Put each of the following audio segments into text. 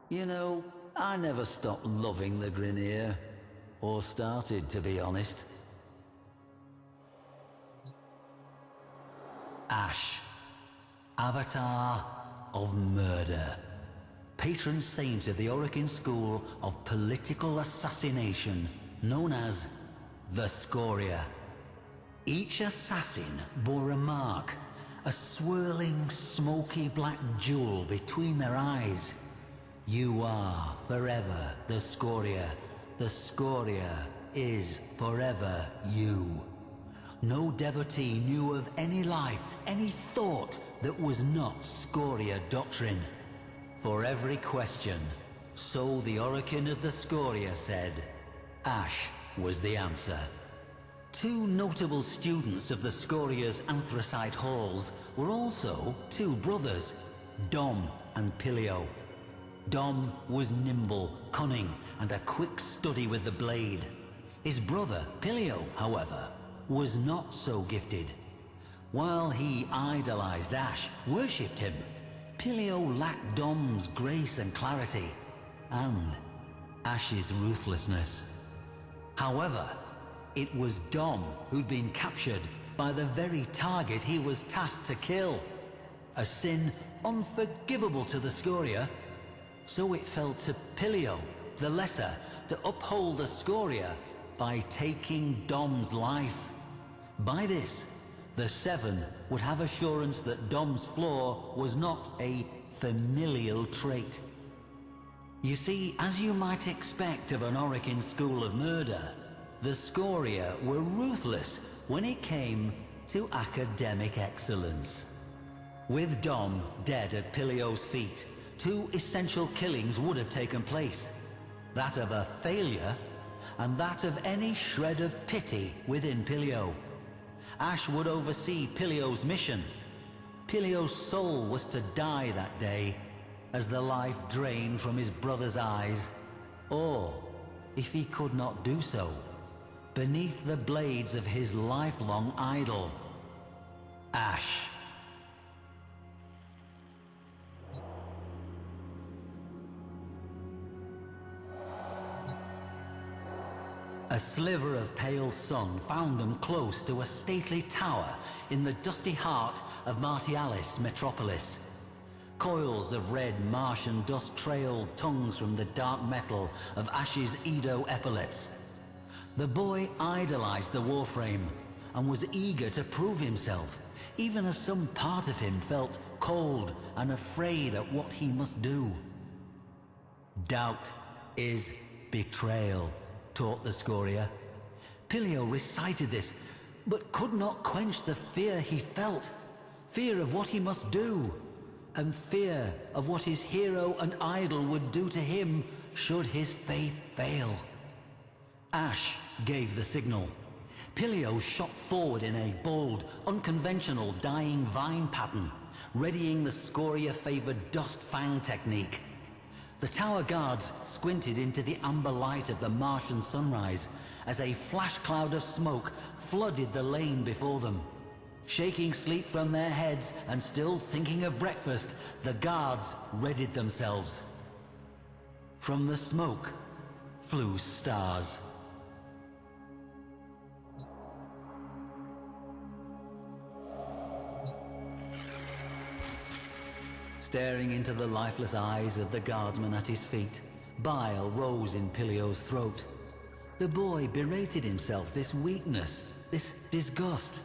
You know, I never stopped loving the Grineer. Or started, to be honest. Ash, Avatar of Murder. Patron saint of the Orokin School of Political Assassination, known as the Scoria. Each assassin bore a mark, a swirling, smoky black jewel between their eyes. You are forever the Scoria. The Scoria is forever you. No devotee knew of any life, any thought that was not Scoria doctrine. For every question, so the Orokin of the Scoria said, Ash was the answer. Two notable students of the Scoria's anthracite halls were also two brothers, Dom and Pilio. Dom was nimble, cunning, and a quick study with the blade. His brother, Pilio, however, was not so gifted. While he idolized Ash, worshipped him, Pilio lacked Dom's grace and clarity, and Ash's ruthlessness. However, it was Dom who'd been captured by the very target he was tasked to kill. A sin unforgivable to the Scoria. So it fell to Pilio, the lesser, to uphold the Scoria by taking Dom's life. By this, the Seven would have assurance that Dom's flaw was not a familial trait. You see, as you might expect of an Orokin school of murder, the Scoria were ruthless when it came to academic excellence. With Dom dead at Pilio's feet, two essential killings would have taken place. That of a failure, and that of any shred of pity within Pilio. Ash would oversee Pilio's mission. Pilio's soul was to die that day, as the life drained from his brother's eyes. Or, if he could not do so, beneath the blades of his lifelong idol, Ash. A sliver of pale sun found them close to a stately tower in the dusty heart of Martialis metropolis. Coils of red Martian dust trailed tongues from the dark metal of Ash's Edo epaulets. The boy idolized the Warframe and was eager to prove himself, even as some part of him felt cold and afraid at what he must do. Doubt is betrayal, taught the Scoria. Pilio recited this, but could not quench the fear he felt. Fear of what he must do, and fear of what his hero and idol would do to him should his faith fail. Ash gave the signal. Pilio shot forward in a bold, unconventional dying vine pattern, readying the Scoria-favored dust fang technique. The tower guards squinted into the amber light of the Martian sunrise as a flash cloud of smoke flooded the lane before them. Shaking sleep from their heads and still thinking of breakfast, the guards readied themselves. From the smoke flew stars. Staring into the lifeless eyes of the guardsman at his feet, bile rose in Pilio's throat. The boy berated himself this weakness, this disgust.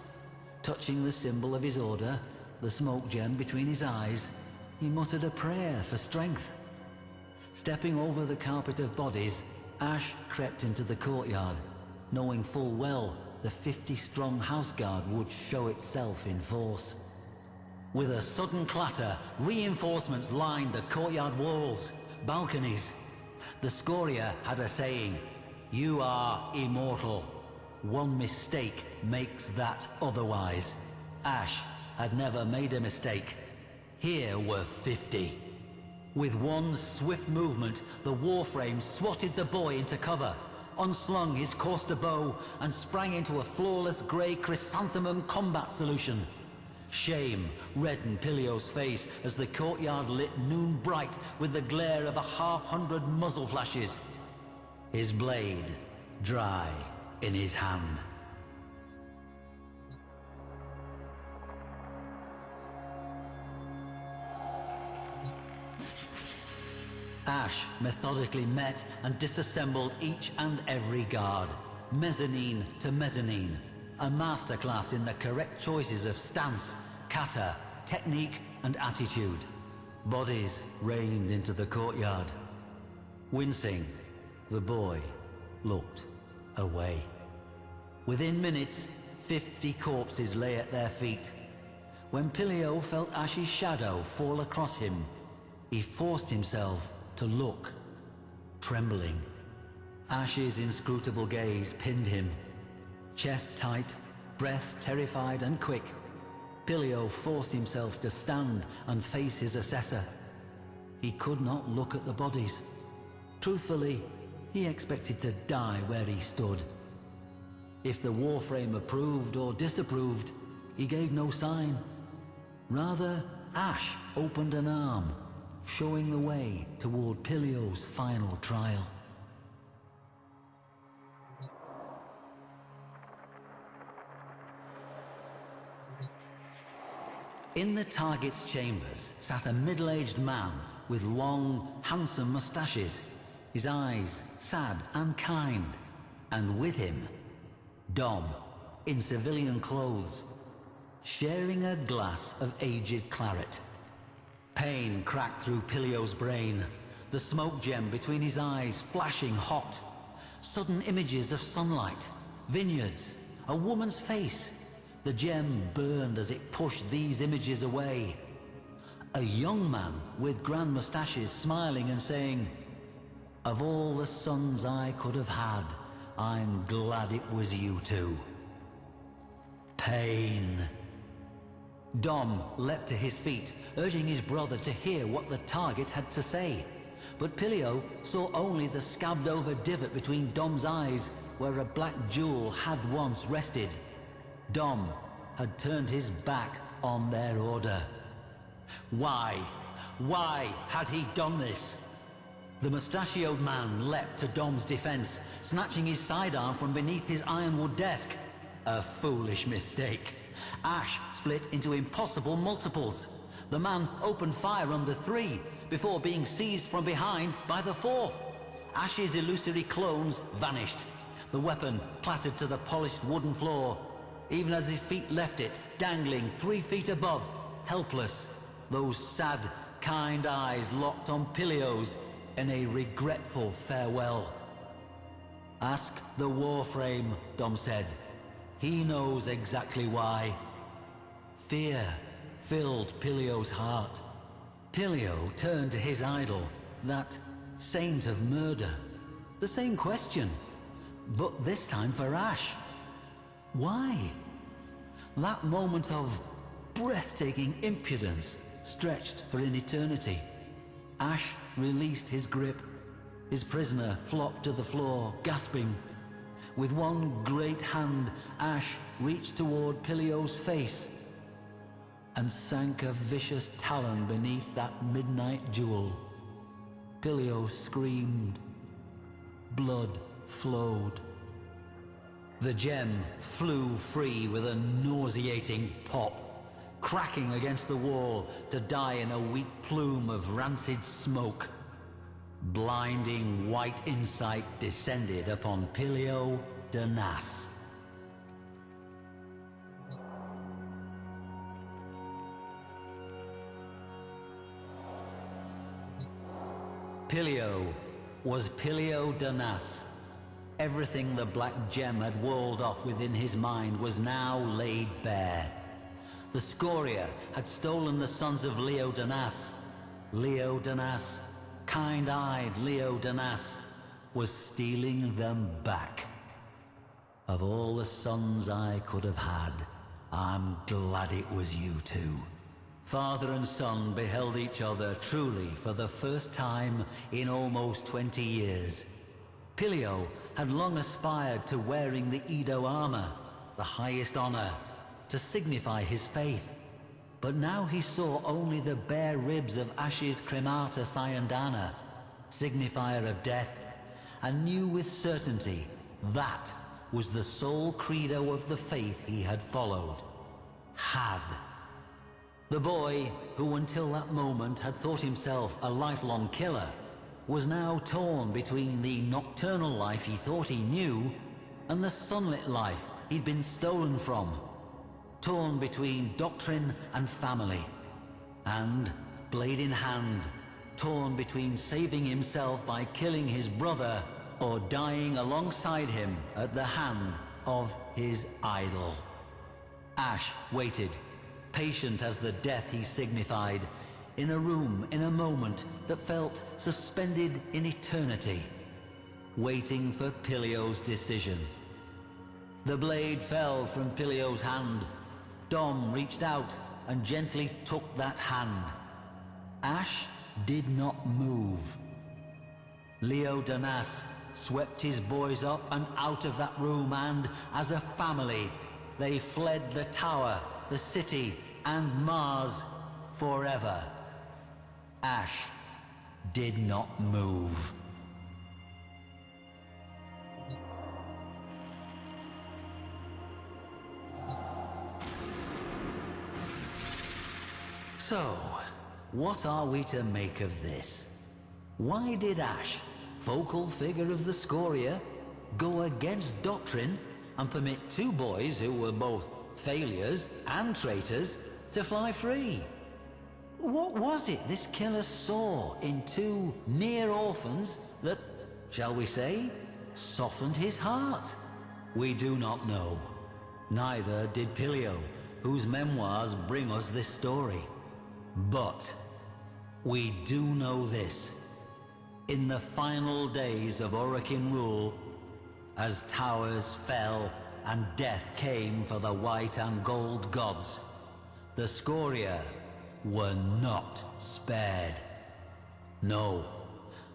Touching the symbol of his order, the smoke gem between his eyes, he muttered a prayer for strength. Stepping over the carpet of bodies, Ash crept into the courtyard, knowing full well the 50-strong house guard would show itself in force. With a sudden clatter, reinforcements lined the courtyard walls, balconies. The Scoria had a saying, "You are immortal. One mistake makes that otherwise." Ash had never made a mistake. Here were 50. With one swift movement, the Warframe swatted the boy into cover, unslung his Corster bow, and sprang into a flawless grey chrysanthemum combat solution. Shame reddened Pilio's face as the courtyard lit noon bright with the glare of 100 muzzle flashes. His blade dry in his hand. Ash methodically met and disassembled each and every guard, mezzanine to mezzanine, a masterclass in the correct choices of stance, kata, technique and attitude. Bodies rained into the courtyard. Wincing, the boy looked away. Within minutes, 50 corpses lay at their feet. When Pilio felt Ash's shadow fall across him, he forced himself to look, trembling. Ash's inscrutable gaze pinned him. Chest tight, breath terrified and quick, Pilio forced himself to stand and face his assessor. He could not look at the bodies. Truthfully, he expected to die where he stood. If the Warframe approved or disapproved, he gave no sign. Rather, Ash opened an arm, showing the way toward Pilio's final trial. In the target's chambers sat a middle-aged man with long, handsome mustaches, his eyes sad and kind, and with him, Dom, in civilian clothes, sharing a glass of aged claret. Pain cracked through Pilio's brain, the smoke gem between his eyes flashing hot. Sudden images of sunlight, vineyards, a woman's face. The gem burned as it pushed these images away. A young man with grand mustaches smiling and saying, "Of all the sons I could have had, I'm glad it was you two." Pain. Dom leapt to his feet, urging his brother to hear what the target had to say. But Pilio saw only the scabbed-over divot between Dom's eyes, where a black jewel had once rested. Dom had turned his back on their order. Why had he done this? The mustachioed man leapt to Dom's defense, snatching his sidearm from beneath his ironwood desk. A foolish mistake. Ash split into impossible multiples. The man opened fire on the three, before being seized from behind by the fourth. Ash's illusory clones vanished. The weapon clattered to the polished wooden floor, even as his feet left it, dangling 3 feet above, helpless. Those sad, kind eyes locked on Pilio's in a regretful farewell. "Ask the Warframe," Dom said. "He knows exactly why." Fear filled Pilio's heart. Pilio turned to his idol, that saint of murder. The same question, but this time for Ash. Why? That moment of breathtaking impudence stretched for an eternity. Ash released his grip. His prisoner flopped to the floor, gasping. With one great hand, Ash reached toward Pilio's face and sank a vicious talon beneath that midnight jewel. Pilio screamed. Blood flowed. The gem flew free with a nauseating pop, cracking against the wall to die in a weak plume of rancid smoke. Blinding white insight descended upon Pilio de Nas. Pilio was Pilio de Nas. Everything the black gem had walled off within his mind was now laid bare. The Scoria had stolen the sons of Leo de Nas. Leo de Nas, kind-eyed Leo de Nas, was stealing them back. Of all the sons I could have had, I'm glad it was you two. Father and son beheld each other truly for the first time in almost 20 years. Pilio had long aspired to wearing the Edo armor, the highest honor, to signify his faith. But now he saw only the bare ribs of Ash's cremata cyandana, signifier of death, and knew with certainty that was the sole credo of the faith he had followed. Had. The boy, who until that moment had thought himself a lifelong killer, was now torn between the nocturnal life he thought he knew and the sunlit life he'd been stolen from. Torn between doctrine and family, and, blade in hand, torn between saving himself by killing his brother or dying alongside him at the hand of his idol. Ash waited, patient as the death he signified, in a room in a moment that felt suspended in eternity, waiting for Pilio's decision. The blade fell from Pilio's hand. Dom reached out and gently took that hand. Ash did not move. Leo Danas swept his boys up and out of that room, and, as a family, they fled the tower, the city, and Mars forever. Ash did not move. So, what are we to make of this? Why did Ash, focal figure of the Scoria, go against doctrine and permit two boys who were both failures and traitors to fly free? What was it this killer saw in two near orphans that, shall we say, softened his heart? We do not know. Neither did Pilio, whose memoirs bring us this story. But we do know this. In the final days of Orokin rule, as towers fell and death came for the white and gold gods, the Scoria were not spared. No,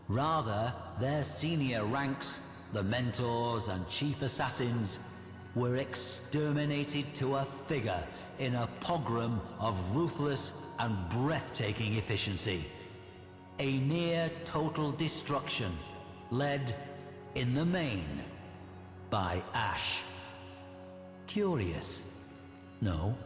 rather their senior ranks, the mentors and chief assassins, were exterminated to a figure in a pogrom of ruthless and breathtaking efficiency. A near total destruction, led, in the main, by Ash. Curious? No.